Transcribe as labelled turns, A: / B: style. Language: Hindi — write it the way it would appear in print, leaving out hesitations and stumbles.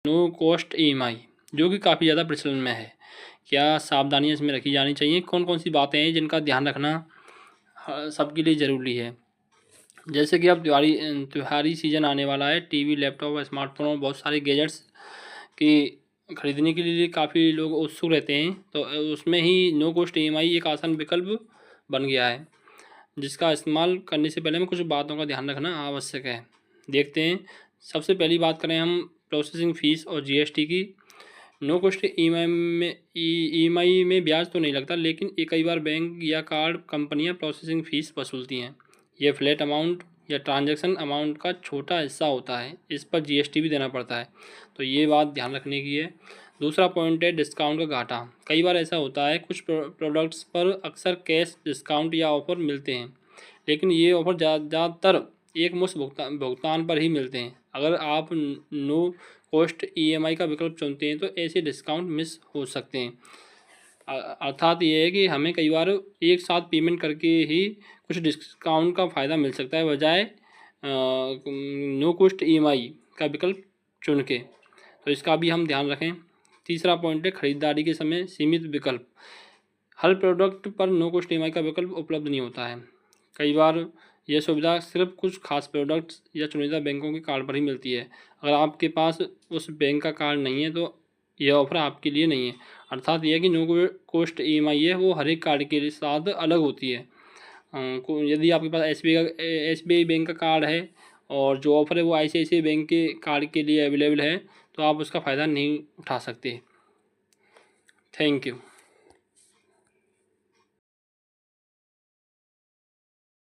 A: नो कॉस्ट ईएमआई, जो कि काफ़ी ज़्यादा प्रचलन में है। क्या सावधानियाँ इसमें रखी जानी चाहिए? कौन कौन सी बातें हैं जिनका ध्यान रखना सबके लिए ज़रूरी है? जैसे कि अब त्योहारी सीज़न आने वाला है, टीवी, लैपटॉप, स्मार्टफोन और बहुत सारे गैजेट्स की खरीदने के लिए काफ़ी लोग उत्सुक रहते हैं। तो उसमें ही नो कॉस्ट ईएमआई एक आसान विकल्प बन गया है, जिसका इस्तेमाल करने से पहले हमें कुछ बातों का ध्यान रखना आवश्यक है। देखते हैं। सबसे पहली बात करें हम प्रोसेसिंग फ़ीस और जीएसटी की। नो कॉस्ट ईएमआई में ब्याज तो नहीं लगता, लेकिन ये कई बार बैंक या कार्ड कंपनियां प्रोसेसिंग फ़ीस वसूलती हैं। यह फ्लैट अमाउंट या ट्रांजैक्शन अमाउंट का छोटा हिस्सा होता है। इस पर जीएसटी भी देना पड़ता है, तो ये बात ध्यान रखने की है। दूसरा पॉइंट है डिस्काउंट का घाटा। कई बार ऐसा होता है कुछ प्रोडक्ट्स पर अक्सर कैश डिस्काउंट या ऑफ़र मिलते हैं, लेकिन ये ऑफ़र ज़्यादातर एक मुश्त भुगतान पर ही मिलते हैं। अगर आप नो कॉस्ट ईएमआई का विकल्प चुनते हैं तो ऐसे डिस्काउंट मिस हो सकते हैं। अर्थात ये है कि हमें कई बार एक साथ पेमेंट करके ही कुछ डिस्काउंट का फ़ायदा मिल सकता है, बजाय नो कॉस्ट ईएमआई का विकल्प चुन के। तो इसका भी हम ध्यान रखें। तीसरा पॉइंट है खरीदारी के समय सीमित विकल्प। हर प्रोडक्ट पर नो कॉस्ट ईएमआई का विकल्प उपलब्ध नहीं होता है। कई बार यह सुविधा सिर्फ कुछ खास प्रोडक्ट्स या चुनिंदा बैंकों के कार्ड पर ही मिलती है। अगर आपके पास उस बैंक का कार्ड नहीं है तो यह ऑफ़र आपके लिए नहीं है। अर्थात यह कि नो कॉस्ट ईएमआई है वो हर एक कार्ड के साथ अलग होती है। यदि आपके पास एसबीआई बैंक का कार्ड है और जो ऑफ़र है वो आईसीआईसीआई बैंक के कार्ड के लिए अवेलेबल है, तो आप उसका फ़ायदा नहीं उठा सकते। Thank you.